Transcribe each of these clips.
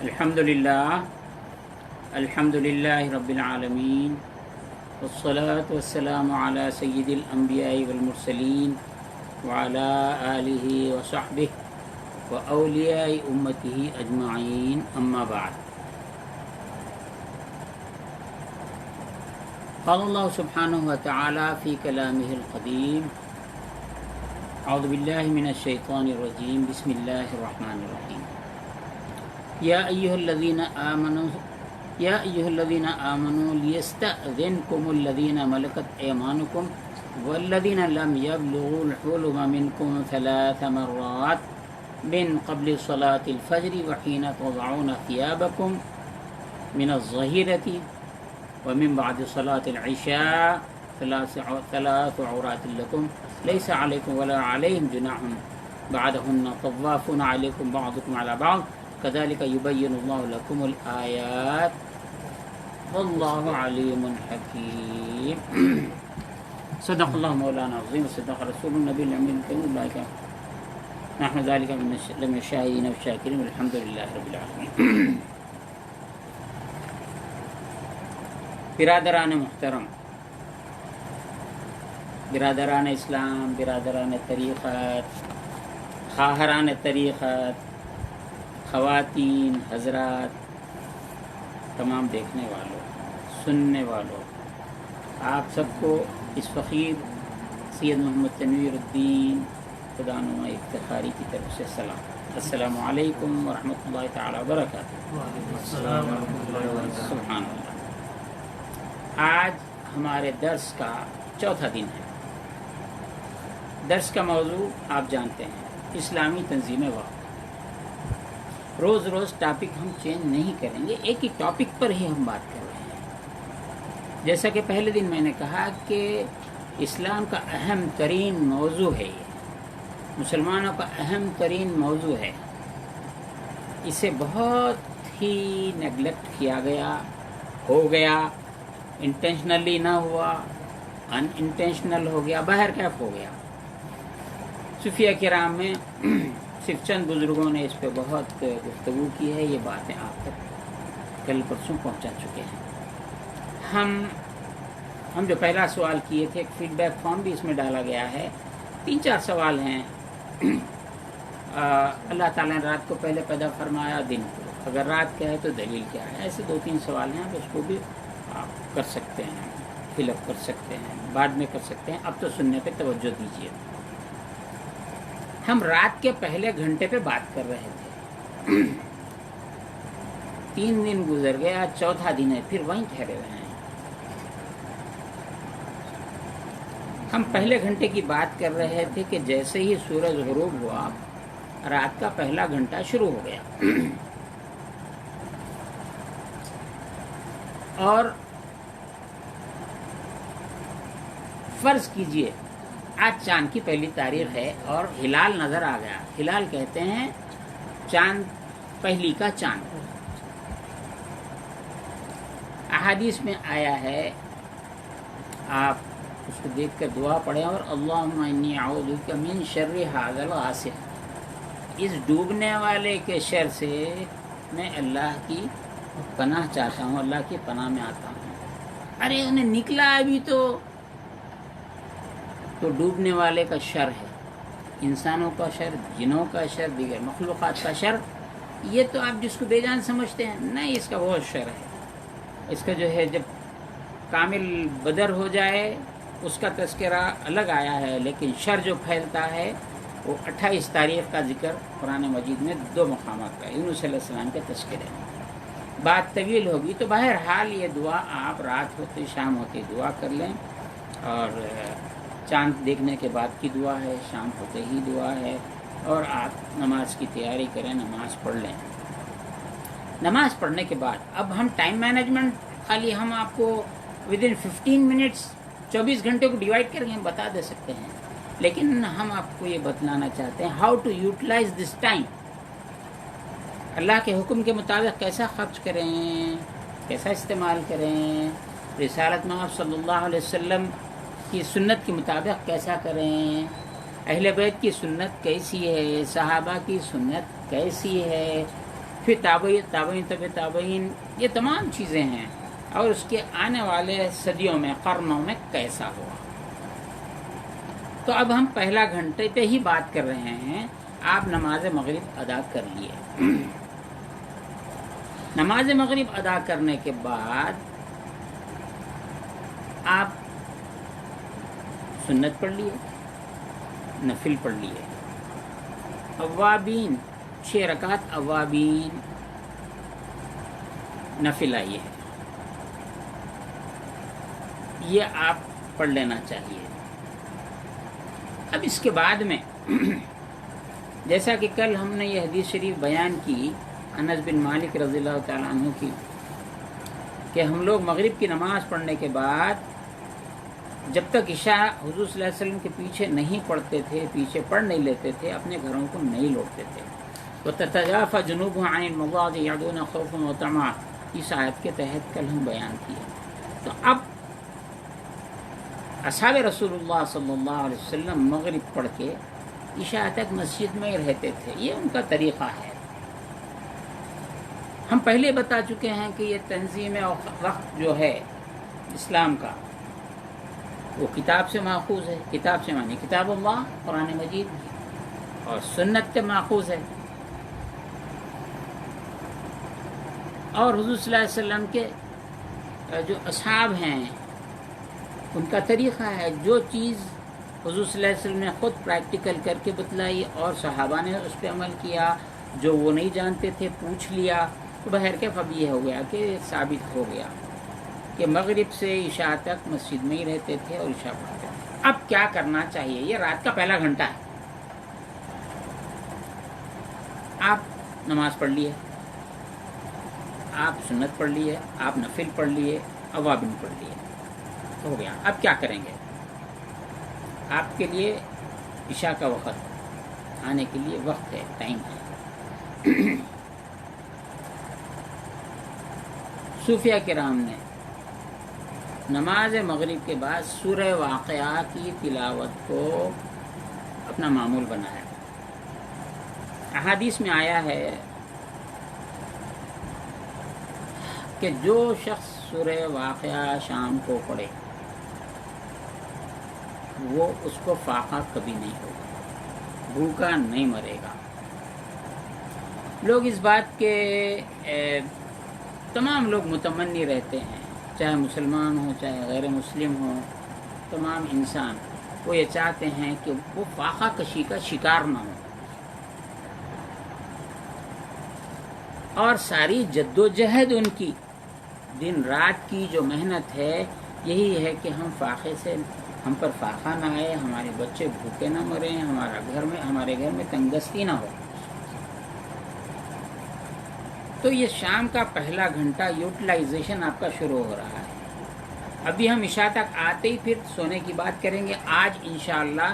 الحمدللہ رب العالمین والصلاة والسلام علی سید الانبیاء والمرسلین وعلی آلہ وصحبہ واولیاء امتہ اجمعین اما بعد. قال اللہ سبحانہ وتعالی فی کلامہ القدیم اعوذ باللہ من الشیطان الرجیم بسم اللہ الرحمن الرحیم. یا ایھا الذین آمنوا لیستأذنکم الذین ملکت ایمانکم والذین لم یبلغوا الحلم منکم 3 مرات من قبل صلاة الفجر وحین تضعون ثیابکم من الظہیرۃ ومن بعد صلاة العشاء 3 عورات لکم لیس علیکم ولا علیہم جناح بعدہن طوافون علیکم بعضکم علی بعض كذلك يبين الله لكم الآيات والله عليم حكيم. صدق الله مولانا العظيم وصدق رسول النبي الأمين الكريم أولئك نحن ذلك من الشاهدين والشاكرين والحمد لله رب العالمين. برادران محترم، برادران اسلام، برادران طریقت، خواہران طریقت، خواتین، حضرات، تمام دیکھنے والوں، سننے والوں، آپ سب کو اس فقیر سید محمد تنویر الدین خدانما افتخاری کی طرف سے سلام. السلام علیکم ورحمۃ اللہ تعالی وبرکاتہ. سبحان اللہ. آج ہمارے درس کا چوتھا دن ہے. درس کا موضوع آپ جانتے ہیں، اسلامی تنظیم وقت. روز روز ٹاپک ہم چینج نہیں کریں گے، ایک ہی ٹاپک پر ہی ہم بات کر رہے ہیں. جیسا کہ پہلے دن میں نے کہا کہ اسلام کا اہم ترین موضوع ہے، یہ مسلمانوں کا اہم ترین موضوع ہے. اسے بہت ہی نیگلیکٹ کیا گیا، ہو گیا، انٹینشنلی نہ ہوا، ان انٹینشنل ہو گیا، بہرکیف ہو گیا. صوفیہ کرام میں صرف چند بزرگوں نے اس پہ بہت گفتگو کی ہے. یہ باتیں آپ تک کل پرسوں پہنچا چکے ہیں. ہم جو پہلا سوال کیے تھے، ایک فیڈ بیک فارم بھی اس میں ڈالا گیا ہے. 3-4 سوال ہیں. اللہ تعالیٰ نے رات کو پہلے پیدا فرمایا دن کو، اگر رات کا ہے تو دلیل کیا ہے؟ ایسے 2-3 سوال ہیں. اس کو بھی آپ کر سکتے ہیں، فل اپ کر سکتے ہیں، بعد میں کر سکتے ہیں. اب تو سننے پہ توجہ دیجیے. ہم رات کے پہلے گھنٹے پہ بات کر رہے تھے. 3 دن گزر گئے، آج چوتھا دن ہے، پھر وہیں ٹھہرے ہوئے ہیں. ہم پہلے گھنٹے کی بات کر رہے تھے کہ جیسے ہی سورج غروب ہوا، رات کا پہلا گھنٹہ شروع ہو گیا. اور فرض کیجئے آج چاند کی پہلی تاریخ ہے اور ہلال نظر آ گیا. ہلال کہتے ہیں چاند، پہلی کا چاند. احادیث میں آیا ہے، آپ اس کو دیکھ کر دعا پڑھیں اور اللہم انی اعوذ بک من شر ھذا الغاسق، اس ڈوبنے والے کے شر سے میں اللہ کی پناہ چاہتا ہوں، اللہ کی پناہ میں آتا ہوں. ارے انہیں نکلا ابھی تو ڈوبنے والے کا شر ہے. انسانوں کا شر، جنوں کا شر، دیگر مخلوقات کا شر، یہ تو آپ جس کو بے جان سمجھتے ہیں، نہیں، اس کا بہت شر ہے. اس کا جو ہے جب کامل بدر ہو جائے اس کا تذکرہ الگ آیا ہے، لیکن شر جو پھیلتا ہے وہ 28 تاریخ کا ذکر قرآن مجید میں 2 مقامات کا، یونس علیہ السلام کے تذکرے میں. بات طویل ہوگی تو بہرحال یہ دعا آپ رات ہوتے شام ہوتے دعا کر لیں. اور چاند دیکھنے کے بعد کی دعا ہے، شام ہوتے ہی دعا ہے. اور آپ نماز کی تیاری کریں، نماز پڑھ لیں. نماز پڑھنے کے بعد اب ہم ٹائم مینجمنٹ خالی ہم آپ کو ودن 15 منٹس 24 گھنٹے کو ڈیوائڈ کر کے ہم بتا دے سکتے ہیں، لیکن ہم آپ کو یہ بتلانا چاہتے ہیں how to utilize this time. اللہ کے حکم کے مطابق کیسا خرچ کریں، کیسا استعمال کریں. رسالت میں صلی اللہ علیہ وسلم کی سنت کے مطابق کیسا کریں، اہل بیت کی سنت کیسی ہے، صحابہ کی سنت کیسی ہے، پھر تابعین تابعین طب تابعین، یہ تمام چیزیں ہیں، اور اس کے آنے والے صدیوں میں قرنوں میں کیسا ہوا۔ تو اب ہم پہلا گھنٹے پہ ہی بات کر رہے ہیں۔ آپ نماز مغرب ادا کر لیے، نماز مغرب ادا کرنے کے بعد آپ سنت پڑھ لیے، نفل پڑھ لیے، اوابین 6 رکعت اوابین نفل آئی ہے، یہ آپ پڑھ لینا چاہیے۔ اب اس کے بعد میں جیسا کہ کل ہم نے یہ حدیث شریف بیان کی انس بن مالک رضی اللہ تعالیٰ عنہ کی، کہ ہم لوگ مغرب کی نماز پڑھنے کے بعد جب تک عشاء حضور صلی اللہ علیہ وسلم کے پیچھے نہیں پڑھتے تھے، پیچھے پڑھ نہیں لیتے تھے، اپنے گھروں کو نہیں لوٹتے تھے۔ وَتَتَجَافَى جُنُوبُهُمْ عَنِ الْمَضَاجِعِ يَدْعُونَ خَوْفًا وَطَمَعًا، اس آیت کے تحت کل ہم بیان کیے۔ تو اب اصحاب رسول اللہ صلی اللہ علیہ وسلم مغرب پڑھ کے عشاء تک مسجد میں ہی رہتے تھے، یہ ان کا طریقہ ہے۔ ہم پہلے بتا چکے ہیں کہ یہ تنظیم وقت جو ہے اسلام کا، وہ کتاب سے ماخوذ ہے۔ کتاب سے معنی کتاب اللہ قرآن مجید، اور سنت سے ماخوذ ہے، اور حضور صلی اللہ علیہ وسلم کے جو اصحاب ہیں ان کا طریقہ ہے۔ جو چیز حضور صلی اللہ علیہ وسلم نے خود پریکٹیکل کر کے بتلائی اور صحابہ نے اس پہ عمل کیا، جو وہ نہیں جانتے تھے پوچھ لیا، تو بہرکیف اب یہ ہو گیا کہ ثابت ہو گیا کہ مغرب سے عشاء تک مسجد میں ہی رہتے تھے اور عشاء پڑھتے تھے۔ اب کیا کرنا چاہیے؟ یہ رات کا پہلا گھنٹہ ہے، آپ نماز پڑھ لیے، آپ سنت پڑھ لیے، آپ نفل پڑھ لیے، اوابین پڑھ لیے، ہو گیا۔ اب کیا کریں گے؟ آپ کے لیے عشاء کا وقت آنے کے لیے وقت ہے، ٹائم ہے۔ صوفیہ کرام نے نماز مغرب کے بعد سورہ واقعہ کی تلاوت کو اپنا معمول بنایا۔ احادیث میں آیا ہے کہ جو شخص سورہ واقعہ شام کو پڑھے وہ اس کو فاقہ کبھی نہیں ہوگا، بھوکا نہیں مرے گا۔ لوگ اس بات کے تمام لوگ متمنی رہتے ہیں، چاہے مسلمان ہوں چاہے غیر مسلم ہوں، تمام انسان وہ یہ چاہتے ہیں کہ وہ فاقہ کشی کا شکار نہ ہو، اور ساری جد و جہد ان کی دن رات کی جو محنت ہے یہی ہے کہ ہم پر فاقہ نہ آئے، ہمارے بچے بھوکے نہ مریں، ہمارے گھر میں تنگدستی نہ ہو۔ تو یہ شام کا پہلا گھنٹہ یوٹیلائزیشن آپ کا شروع ہو رہا ہے۔ ابھی ہم عشاء تک آتے ہی پھر سونے کی بات کریں گے۔ آج انشاءاللہ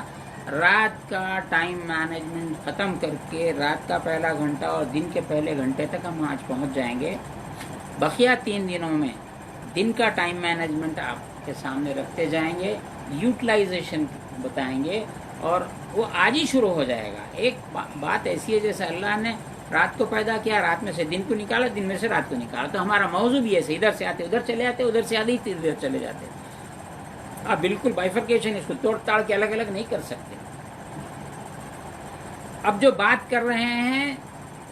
رات کا ٹائم مینجمنٹ ختم کر کے رات کا پہلا گھنٹہ اور دن کے پہلے گھنٹے تک ہم آج پہنچ جائیں گے۔ بقیہ 3 دنوں میں دن کا ٹائم مینجمنٹ آپ کے سامنے رکھتے جائیں گے، یوٹیلائزیشن بتائیں گے، اور وہ آج ہی شروع ہو جائے گا۔ ایک بات ایسی ہے جیسے اللہ نے رات کو پیدا کیا، رات میں سے دن کو نکالا، دن میں سے رات کو نکالا، تو ہمارا موضوع بھی ایسے ادھر سے آتے ادھر چلے جاتے، ادھر سے آتے ادھر چلے جاتے۔ آپ بالکل بائیفرکیشن اس کو توڑ تاڑ کے الگ الگ نہیں کر سکتے۔ اب جو بات کر رہے ہیں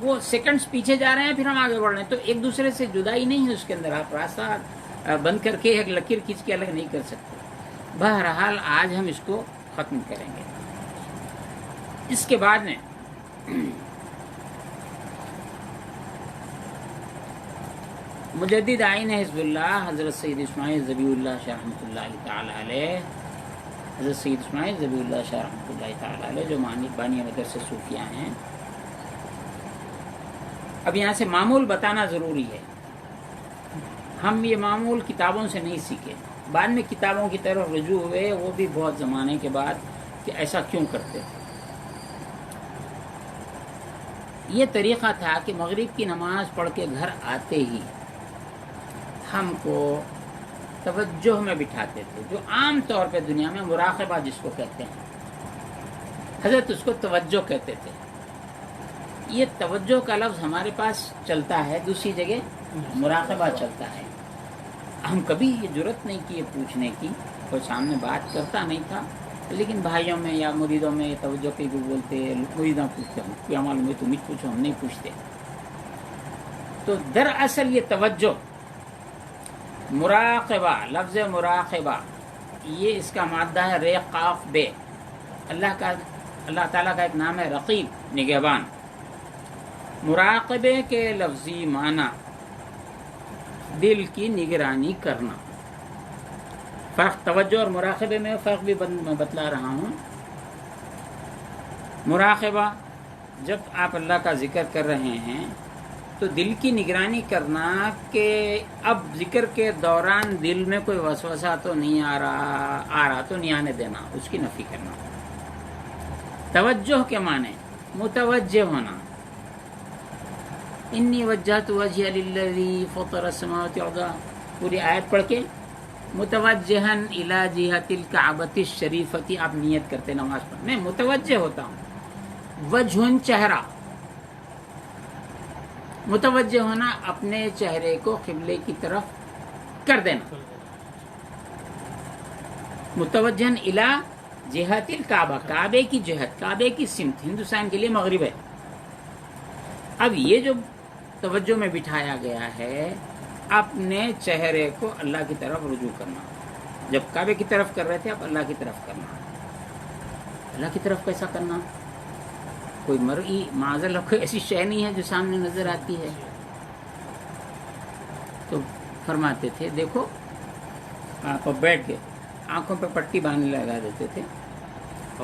وہ سیکنڈز پیچھے جا رہے ہیں، پھر ہم آگے بڑھ رہے ہیں، تو ایک دوسرے سے جدائی نہیں ہے اس کے اندر۔ آپ راستہ بند کر کے ایک لکیر کھینچ کے الگ نہیں کر سکتے۔ بہرحال آج ہم اس کو ختم کریں گے۔ اس کے بعد میں مجدد آئین حزب اللہ حضرت سید اسماعیل ذبیح اللہ شاہ رحمۃ اللہ تعالی علیہ، حضرت سید اسماعیل ذبیح اللہ شاہ رحمۃ اللہ تعالی علیہ جو بانی مدرسہ صوفیہ ہیں۔ اب یہاں سے معمول بتانا ضروری ہے۔ ہم یہ معمول کتابوں سے نہیں سیکھے، بعد میں کتابوں کی طرف رجوع ہوئے، وہ بھی بہت زمانے کے بعد، کہ ایسا کیوں کرتے تھے۔ یہ طریقہ تھا کہ مغرب کی نماز پڑھ کے گھر آتے ہی ہم کو توجہ میں بٹھاتے تھے، جو عام طور پہ دنیا میں مراقبہ جس کو کہتے ہیں، حضرت اس کو توجہ کہتے تھے۔ یہ توجہ کا لفظ ہمارے پاس چلتا ہے، دوسری جگہ مراقبہ چلتا ہے. ہم کبھی یہ جرت نہیں کی پوچھنے کی، کوئی سامنے بات کرتا نہیں تھا، لیکن بھائیوں میں یا مریدوں میں توجہ کے بھی بولتے، مریداں پوچھتے ہوں کیا معلوم ہے تم ہی پوچھو، ہم نہیں پوچھتے. تو دراصل یہ توجہ مراقبہ، لفظ مراقبہ یہ اس کا مادہ ہے ر قاف بے. اللہ تعالیٰ کا ایک نام ہے رقیب، نگہبان. مراقبے کے لفظی معنی دل کی نگرانی کرنا. فرق توجہ اور مراقبے میں فرق بھی میں بتلا رہا ہوں. مراقبہ جب آپ اللہ کا ذکر کر رہے ہیں تو دل کی نگرانی کرنا کہ اب ذکر کے دوران دل میں کوئی وسوسہ تو نہیں آ رہا تو نہیں آنے دینا، اس کی نفی کرنا. توجہ کے معنی متوجہ ہونا. انی وجہت وجہی للذی فطر السماوات والارض، پوری آیت پڑھ کے متوجہن الی جہت الکعبۃ الشریفۃ آپ نیت کرتے نماز پڑھ، میں متوجہ ہوتا ہوں. وجہن چہرہ، متوجہ ہونا اپنے چہرے کو قبلے کی طرف کر دینا. متوجہن الی جہت الکعبہ، کعبے کی جہت، کعبے کی سمت. ہندوستان کے لیے مغرب ہے. اب یہ جو توجہ میں بٹھایا گیا ہے اپنے چہرے کو اللہ کی طرف رجوع کرنا. جب کعبے کی طرف کر رہے تھے اب اللہ کی طرف کرنا. اللہ کی طرف کیسا کرنا؟ کوئی مرئی معاذ اللہ کوئی ایسی شے نہیں ہے جو سامنے نظر آتی ہے. تو فرماتے تھے دیکھو آپ بیٹھ کے آنکھوں پہ پٹی باندھنے لگا دیتے تھے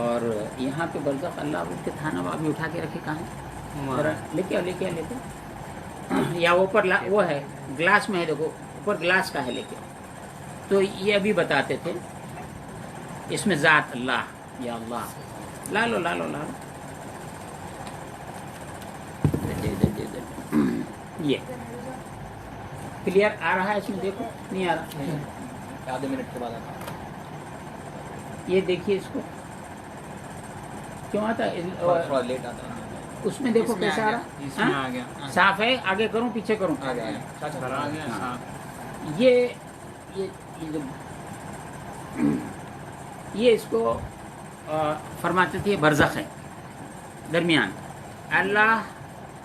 اور یہاں پہ برزخ اللہ کے تھانہ ابھی اٹھا کے رکھے کہاں لے کے یا اوپر وہ ہے گلاس میں ہے، دیکھو اوپر گلاس کا ہے لے کے. تو یہ ابھی بتاتے تھے اس میں ذات اللہ یا اللہ لا لو یہ کلیئر آ رہا ہے اس میں؟ دیکھو نہیں آ رہا، آدھے منٹ کے بعد آتا. یہ دیکھیے اس کو کیوں آتا ہے تھوڑا لیٹ آتا ہے اس میں. دیکھو کیسا آ رہا، صاف ہے؟ آگے کروں پیچھے کروں؟ یہ اس کو فرماتے تھے برزخ ہے درمیان. اللہ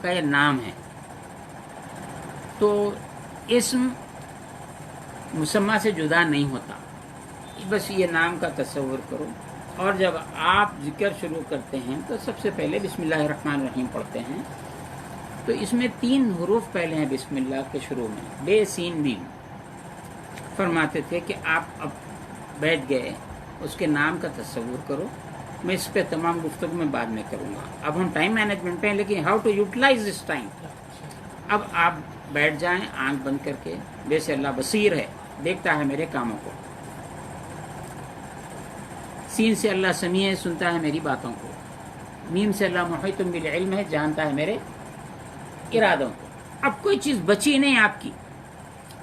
کا یہ نام ہے تو اسم مسمہ سے جدا نہیں ہوتا. بس یہ نام کا تصور کرو اور جب آپ ذکر شروع کرتے ہیں تو سب سے پہلے بسم اللہ الرحمن الرحیم پڑھتے ہیں. تو اس میں 3 حروف پہلے ہیں بسم اللہ کے شروع میں، بے سین میم. فرماتے تھے کہ آپ اب بیٹھ گئے، اس کے نام کا تصور کرو. میں اس پہ تمام گفتگو میں بعد میں کروں گا. اب ہم ٹائم مینجمنٹ پہ ہیں لیکن how to utilize this time. اب آپ بیٹھ جائیں آنکھ بند کر کے. ویسے اللہ بصیر ہے، دیکھتا ہے میرے کاموں کو. سین سے اللہ سمیع ہے، سنتا ہے میری باتوں کو. میم سے اللہ محیط بالعلم ہے، جانتا ہے میرے ارادوں کو. اب کوئی چیز بچی نہیں آپ کی.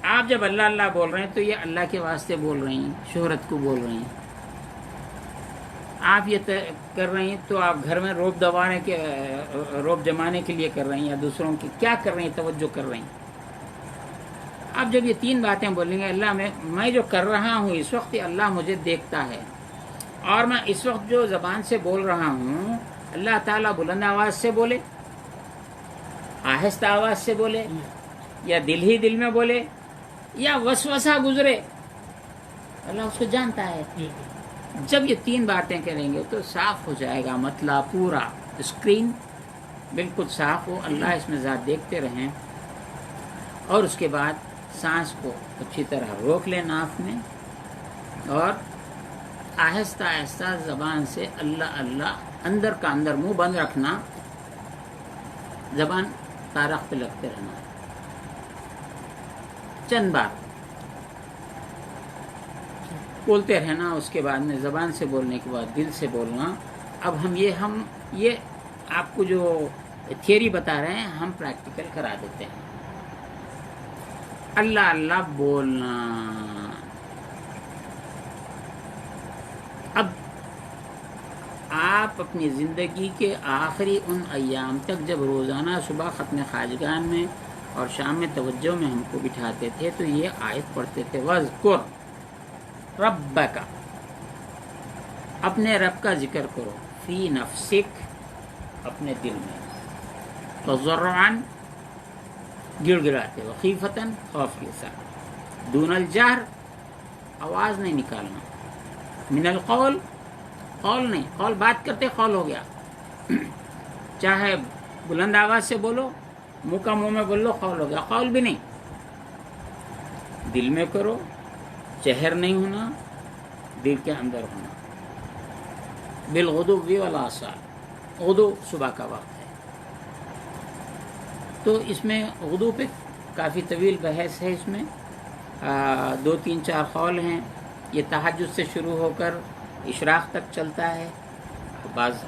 آپ جب اللہ اللہ بول رہے ہیں تو یہ اللہ کے واسطے بول رہی ہیں، شہرت کو بول رہی ہیں. آپ یہ کر رہی ہیں تو آپ گھر میں روب جمانے کے لیے کر رہی ہیں یا دوسروں کی کیا کر رہی ہیں؟ توجہ کر رہی ہیں. آپ جب یہ 3 باتیں بولیں گے، اللہ میں جو کر رہا ہوں اس وقت اللہ مجھے دیکھتا ہے، اور میں اس وقت جو زبان سے بول رہا ہوں اللہ تعالیٰ بلند آواز سے بولے، آہستہ آواز سے بولے، یا دل ہی دل میں بولے، یا وسوسہ گزرے، اللہ اس کو جانتا ہے. جب یہ 3 باتیں کریں گے تو صاف ہو جائے گا مطلب پورا. اسکرین بالکل صاف ہو، اللہ اس میں ذات دیکھتے رہیں. اور اس کے بعد سانس کو اچھی طرح روک لیں ناف میں اور آہستہ آہستہ زبان سے اللہ اللہ اندر کا اندر منہ بند رکھنا، زبان تارخ پہ لگتے رہنا. چند بار بولتے رہنا. اس کے بعد میں زبان سے بولنے کے بعد دل سے بولنا. اب ہم یہ آپ کو جو تھیوری بتا رہے ہیں ہم پریکٹیکل کرا دیتے ہیں. اللہ اللہ بولنا. اب آپ اپنی زندگی کے آخری ان ایام تک جب روزانہ صبح ختم خواجگان میں اور شام میں توجہ میں ہم کو بٹھاتے تھے تو یہ آیت پڑھتے تھے وَاذْكُرْ رَبَّكَ، اپنے رب کا ذکر کرو، فی نفسک، اپنے دل میں، تضرعاً، گڑ گڑاتے، وخیفتاً، خوف کے ساتھ، دون الجہر، آواز نہیں نکالنا، من القول، قول نہیں، قول بات کرتے قول ہو گیا، چاہے بلند آواز سے بولو، منہ کا منہ میں بول لو، قول ہو گیا، قول بھی نہیں، دل میں کرو، چہر نہیں ہونا، دل کے اندر ہونا، بالغدو والآصال، غدو صبح کا وقت ہے، تو اس میں غدو پہ کافی طویل بحث ہے، اس میں 2-3-4 قول ہیں، یہ تہجد سے شروع ہو کر اشراق تک چلتا ہے، بعض